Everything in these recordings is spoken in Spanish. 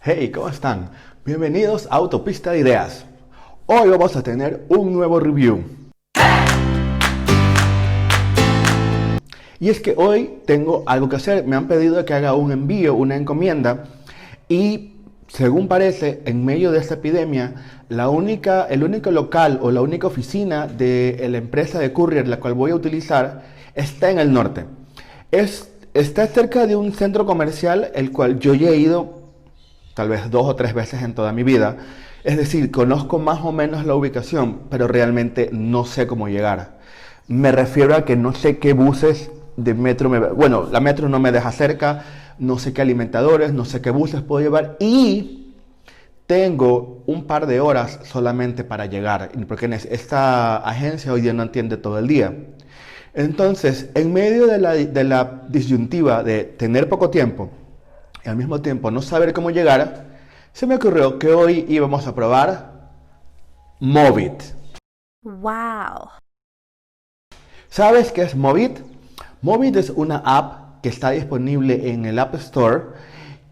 Hey, ¿cómo están? Bienvenidos a Autopista de Ideas. Hoy vamos a tener un nuevo review. Y es que hoy tengo algo que hacer. Me han pedido que haga un envío, una encomienda. Y según parece, en medio de esta epidemia, el único local o la única oficina de la empresa de courier la cual voy a utilizar está en el norte. Está cerca de un centro comercial el cual yo ya he ido tal vez 2 o 3 veces en toda mi vida. Es decir, conozco más o menos la ubicación, pero realmente no sé cómo llegar. Me refiero a que no sé qué buses de metro Bueno, la metro no me deja cerca, no sé qué alimentadores, no sé qué buses puedo llevar y tengo un par de horas solamente para llegar, porque esta agencia hoy día no atiende todo el día. Entonces, en medio de la disyuntiva de tener poco tiempo y al mismo tiempo no saber cómo llegar, se me ocurrió que hoy íbamos a probar Movit. Wow. ¿Sabes qué es Movit? Movit es una app que está disponible en el App Store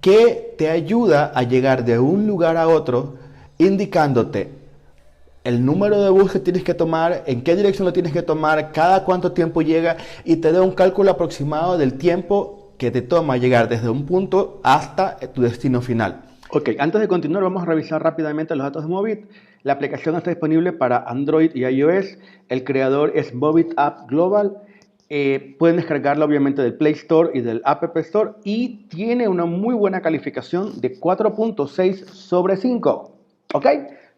que te ayuda a llegar de un lugar a otro indicándote el número de bus que tienes que tomar, en qué dirección lo tienes que tomar, cada cuánto tiempo llega y te da un cálculo aproximado del tiempo que te toma llegar desde un punto hasta tu destino final. Ok, antes de continuar vamos a revisar rápidamente los datos de Movit. La aplicación está disponible para Android y iOS. El creador es Movit App Global. Pueden descargarla obviamente del Play Store y del App Store y tiene una muy buena calificación de 4.6 sobre 5. Ok,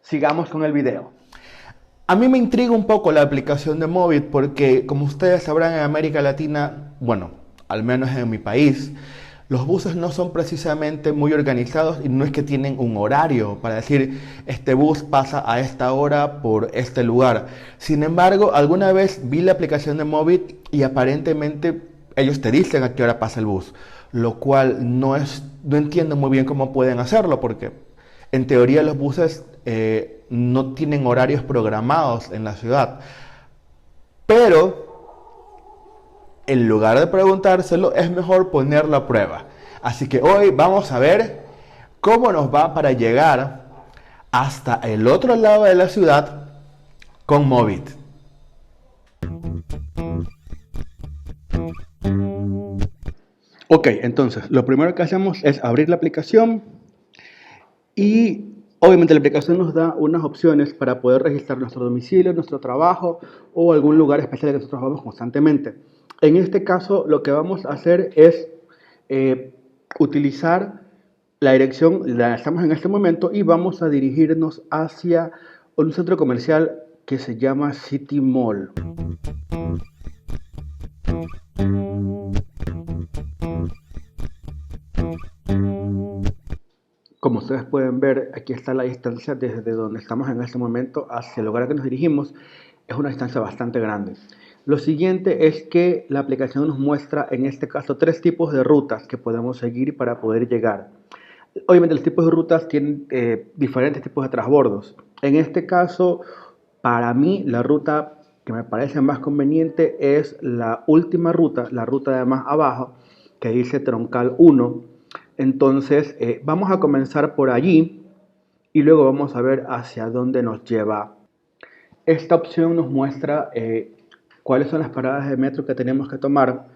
sigamos con el video. A mí me intriga un poco la aplicación de Movit porque, como ustedes sabrán, en América Latina, bueno, al menos en mi país, los buses no son precisamente muy organizados y no es que tienen un horario para decir este bus pasa a esta hora por este lugar. Sin embargo, alguna vez vi la aplicación de Movit y aparentemente ellos te dicen a qué hora pasa el bus, lo cual no entiendo muy bien cómo pueden hacerlo porque en teoría los buses no tienen horarios programados en la ciudad. Pero en lugar de preguntárselo, es mejor ponerlo a prueba. Así que hoy vamos a ver cómo nos va para llegar hasta el otro lado de la ciudad con Movit. Ok, entonces lo primero que hacemos es abrir la aplicación y obviamente la aplicación nos da unas opciones para poder registrar nuestro domicilio, nuestro trabajo o algún lugar especial que nosotros vamos constantemente. En este caso lo que vamos a hacer es eh, utilizar la dirección, la estamos en este momento y vamos a dirigirnos hacia un centro comercial que se llama City Mall. Como ustedes pueden ver, aquí está la distancia desde donde estamos en este momento hacia el lugar al que nos dirigimos. Es una distancia bastante grande. Lo siguiente es que la aplicación nos muestra, en este caso, 3 tipos de rutas que podemos seguir para poder llegar. Obviamente los tipos de rutas tienen diferentes tipos de transbordos. En este caso, para mí, la ruta que me parece más conveniente es la última ruta, la ruta de más abajo, que dice Troncal 1. Entonces, vamos a comenzar por allí y luego vamos a ver hacia dónde nos lleva. Esta opción nos muestra cuáles son las paradas de metro que tenemos que tomar.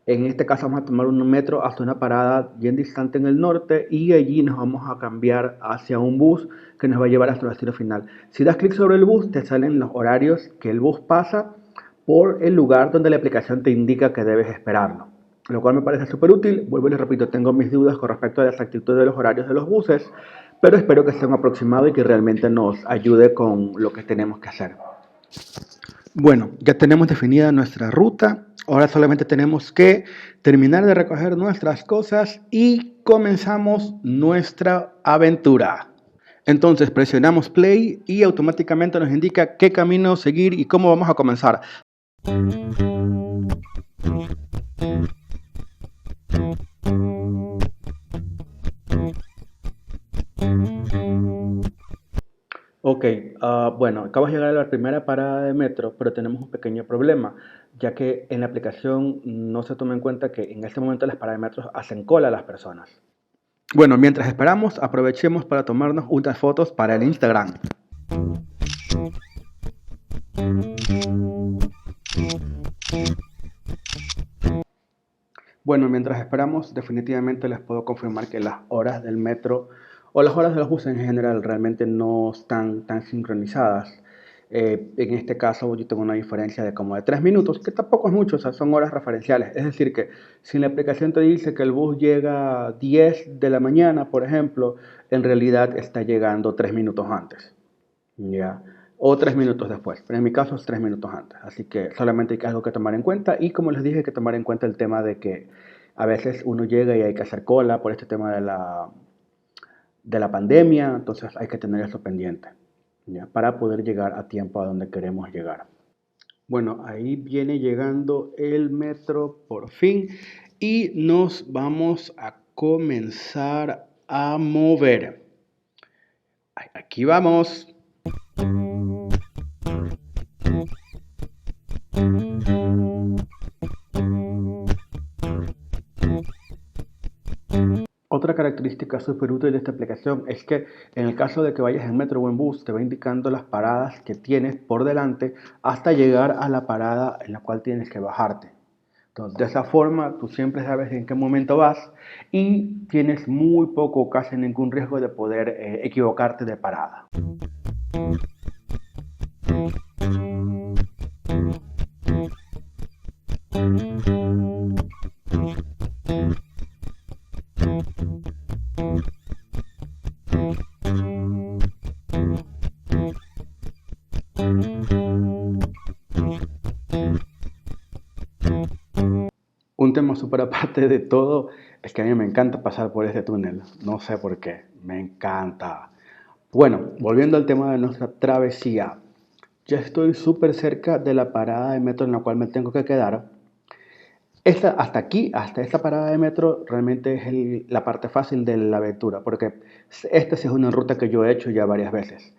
En este caso vamos a tomar un metro hasta una parada bien distante en el norte y allí nos vamos a cambiar hacia un bus que nos va a llevar hasta el destino final. Si das clic sobre el bus te salen los horarios que el bus pasa por el lugar donde la aplicación te indica que debes esperarlo, lo cual me parece súper útil. Vuelvo y les repito, tengo mis dudas con respecto a la exactitud de los horarios de los buses, pero espero que sea un aproximado y que realmente nos ayude con lo que tenemos que hacer. Bueno, ya tenemos definida nuestra ruta. Ahora solamente tenemos que terminar de recoger nuestras cosas y comenzamos nuestra aventura. Entonces presionamos play y automáticamente nos indica qué camino seguir y cómo vamos a comenzar. Ok, bueno, acabo de llegar a la primera parada de metro, pero tenemos un pequeño problema, ya que en la aplicación no se toma en cuenta que en este momento las paradas de metro hacen cola a las personas. Bueno, mientras esperamos, aprovechemos para tomarnos unas fotos para el Instagram. Bueno, mientras esperamos, definitivamente les puedo confirmar que las horas del metro o las horas de los buses en general realmente no están tan sincronizadas. En este caso yo tengo una diferencia de como de 3 minutos, que tampoco es mucho, o sea, son horas referenciales. Es decir, que si la aplicación te dice que el bus llega a 10 de la mañana, por ejemplo, en realidad está llegando 3 minutos antes. Ya. O 3 minutos después, pero en mi caso es 3 minutos antes. Así que solamente hay algo que tomar en cuenta. Y como les dije, hay que tomar en cuenta el tema de que a veces uno llega y hay que hacer cola por este tema de la pandemia. Entonces hay que tener eso pendiente, ¿ya? Para poder llegar a tiempo a donde queremos llegar. Bueno, ahí viene llegando el metro por fin. Y nos vamos a comenzar a mover. Aquí vamos. Otra característica súper útil de esta aplicación es que en el caso de que vayas en metro o en bus, te va indicando las paradas que tienes por delante hasta llegar a la parada en la cual tienes que bajarte. Entonces, de esa forma, tú siempre sabes en qué momento vas y tienes muy poco o casi ningún riesgo de poder equivocarte de parada. Un tema súper aparte de todo es que a mí me encanta pasar por este túnel. No sé por qué, me encanta. Bueno, volviendo al tema de nuestra travesía. Ya estoy súper cerca de la parada de metro en la cual me tengo que quedar. Hasta aquí, hasta esta parada de metro, realmente es la parte fácil de la aventura, porque esta sí es una ruta que yo he hecho ya varias veces.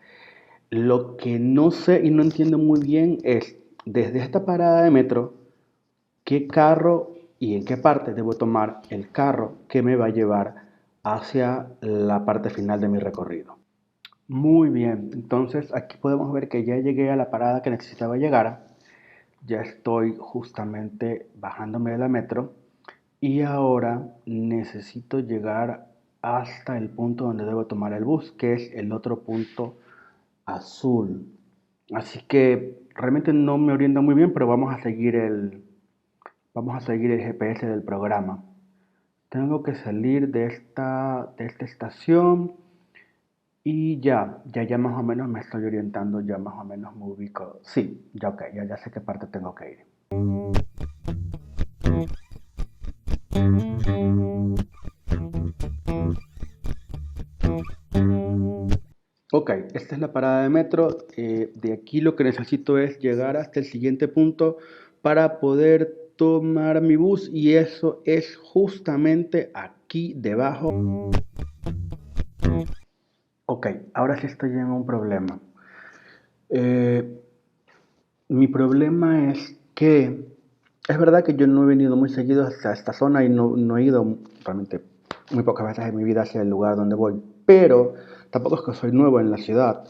Lo que no sé y no entiendo muy bien es, desde esta parada de metro, qué carro y en qué parte debo tomar el carro que me va a llevar hacia la parte final de mi recorrido. Muy bien, entonces aquí podemos ver que ya llegué a la parada que necesitaba llegar. Ya estoy justamente bajándome de la metro y ahora necesito llegar hasta el punto donde debo tomar el bus, que es el otro punto azul. Así que realmente no me orienta muy bien, pero vamos a seguir el GPS del programa. Tengo que salir de esta estación y ya más o menos me estoy orientando, ya más o menos me ubico. Sí, ya ok, ya sé qué parte tengo que ir. Ok, esta es la parada de metro. De aquí lo que necesito es llegar hasta el siguiente punto para poder tomar mi bus y eso es justamente aquí debajo. Ok, ahora sí estoy en un problema. Eh, Mi problema es que es verdad que yo no he venido muy seguido hasta esta zona y no he ido realmente muy pocas veces en mi vida hacia el lugar donde voy, pero tampoco es que soy nuevo en la ciudad.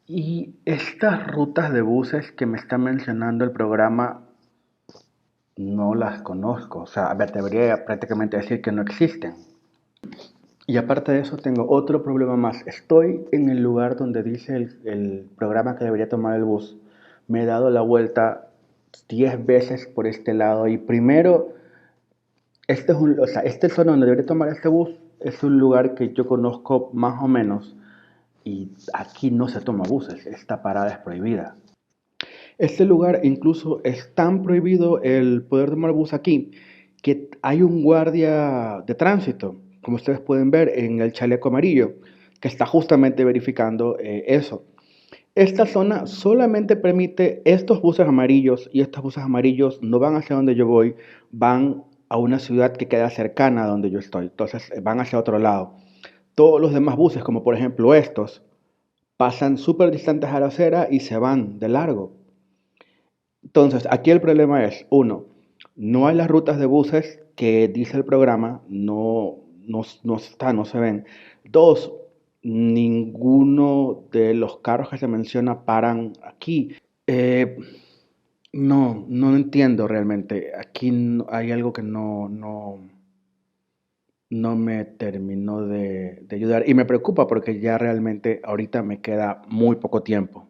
Y estas rutas de buses que me está mencionando el programa no las conozco, o sea, me atrevería prácticamente a decir que no existen. Y aparte de eso tengo otro problema más. Estoy en el lugar donde dice el programa que debería tomar el bus. Me he dado la vuelta 10 veces por este lado y primero, esta zona donde debería tomar este bus es un lugar que yo conozco más o menos y aquí no se toma buses, esta parada es prohibida. Este lugar incluso es tan prohibido el poder tomar bus aquí que hay un guardia de tránsito, como ustedes pueden ver en el chaleco amarillo, que está justamente verificando eso. Esta zona solamente permite estos buses amarillos y estos buses amarillos no van hacia donde yo voy, van a una ciudad que queda cercana a donde yo estoy, entonces van hacia otro lado. Todos los demás buses, como por ejemplo estos, pasan súper distantes a la acera y se van de largo. Entonces, aquí el problema es, uno, no hay las rutas de buses que dice el programa, no, no se ven. Dos, ninguno de los carros que se menciona paran aquí. No entiendo realmente. Aquí hay algo que no me terminó de ayudar y me preocupa porque ya realmente ahorita me queda muy poco tiempo.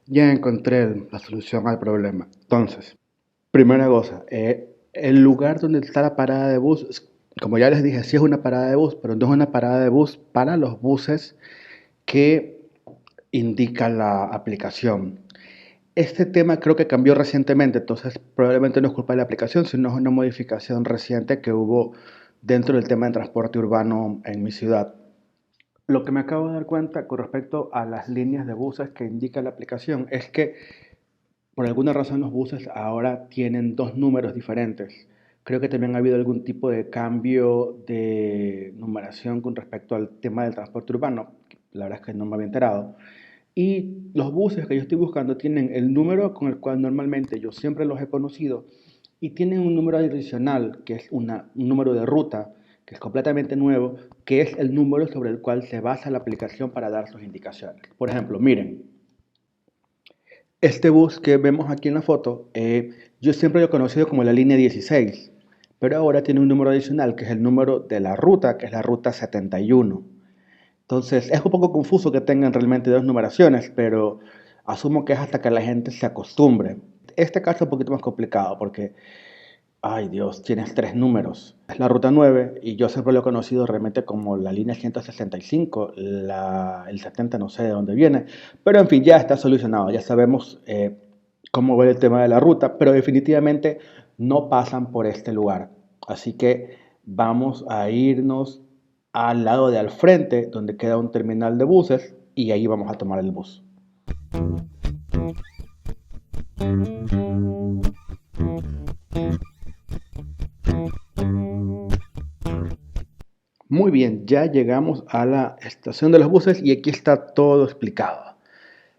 Ya encontré la solución al problema. Entonces, primera cosa, el lugar donde está la parada de bus, como ya les dije, sí es una parada de bus, pero no es una parada de bus para los buses que indica la aplicación. Este tema creo que cambió recientemente, entonces probablemente no es culpa de la aplicación, sino es una modificación reciente que hubo dentro del tema de transporte urbano en mi ciudad. Lo que me acabo de dar cuenta con respecto a las líneas de buses que indica la aplicación es que por alguna razón los buses ahora tienen dos números diferentes. Creo que también ha habido algún tipo de cambio de numeración con respecto al tema del transporte urbano. La verdad es que no me había enterado. Y los buses que yo estoy buscando tienen el número con el cual normalmente yo siempre los he conocido y tienen un número adicional que es un número de ruta que es completamente nuevo, que es el número sobre el cual se basa la aplicación para dar sus indicaciones. Por ejemplo, miren, este bus que vemos aquí en la foto, yo siempre lo he conocido como la línea 16, pero ahora tiene un número adicional que es el número de la ruta, que es la ruta 71. Entonces, es un poco confuso que tengan realmente dos numeraciones, pero asumo que es hasta que la gente se acostumbre. Este caso es un poquito más complicado porque, ay Dios, tienes tres números. Es la ruta 9 y yo siempre lo he conocido realmente como la línea 165, el 70 no sé de dónde viene, pero en fin, ya está solucionado, ya sabemos cómo ver el tema de la ruta, pero definitivamente no pasan por este lugar. Así que vamos a irnos al lado de al frente, donde queda un terminal de buses, y ahí vamos a tomar el bus. Muy bien, ya llegamos a la estación de los buses y aquí está todo explicado.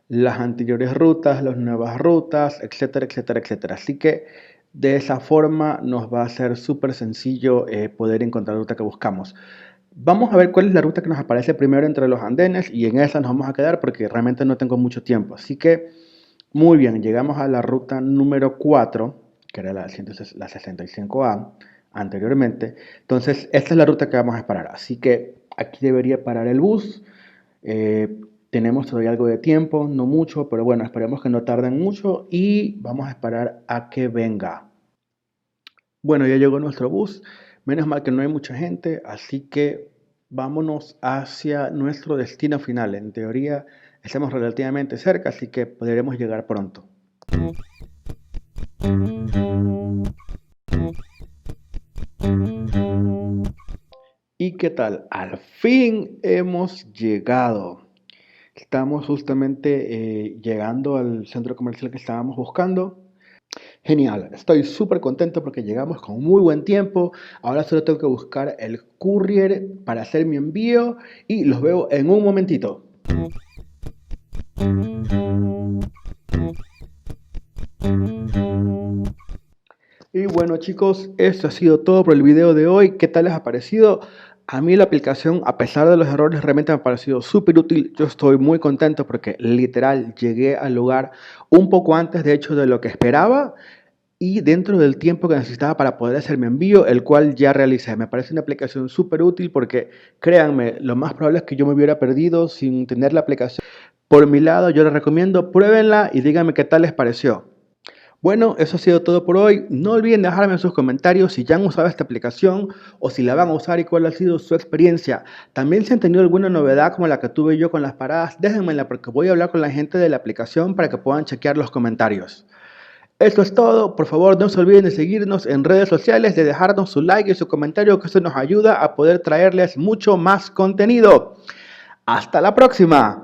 Las anteriores rutas, las nuevas rutas, etcétera, etcétera, etcétera. Así que de esa forma nos va a ser súper sencillo poder encontrar la ruta que buscamos. Vamos a ver cuál es la ruta que nos aparece primero entre los andenes y en esa nos vamos a quedar porque realmente no tengo mucho tiempo. Así que, muy bien, llegamos a la ruta número 4, que era la 65A anteriormente. Entonces, esta es la ruta que vamos a esperar. Así que aquí debería parar el bus. Tenemos todavía algo de tiempo, no mucho, pero bueno, esperemos que no tarden mucho y vamos a esperar a que venga. Bueno, ya llegó nuestro bus. Menos mal que no hay mucha gente, así que vámonos hacia nuestro destino final. En teoría estamos relativamente cerca, así que podremos llegar pronto. ¿Y qué tal? Al fin hemos llegado. Estamos justamente llegando al centro comercial que estábamos buscando. Genial, estoy súper contento porque llegamos con muy buen tiempo. Ahora solo tengo que buscar el courier para hacer mi envío y los veo en un momentito. Y bueno chicos, esto ha sido todo por el video de hoy. ¿Qué tal les ha parecido? A mí la aplicación, a pesar de los errores, realmente me ha parecido súper útil. Yo estoy muy contento porque literal llegué al lugar un poco antes, de hecho, de lo que esperaba y dentro del tiempo que necesitaba para poder hacer mi envío, el cual ya realicé. Me parece una aplicación súper útil porque, créanme, lo más probable es que yo me hubiera perdido sin tener la aplicación. Por mi lado, yo les recomiendo, pruébenla y díganme qué tal les pareció. Bueno, eso ha sido todo por hoy. No olviden dejarme en sus comentarios si ya han usado esta aplicación o si la van a usar y cuál ha sido su experiencia. También si han tenido alguna novedad como la que tuve yo con las paradas, déjenmela porque voy a hablar con la gente de la aplicación para que puedan chequear los comentarios. Esto es todo. Por favor, no se olviden de seguirnos en redes sociales, de dejarnos su like y su comentario, que eso nos ayuda a poder traerles mucho más contenido. ¡Hasta la próxima!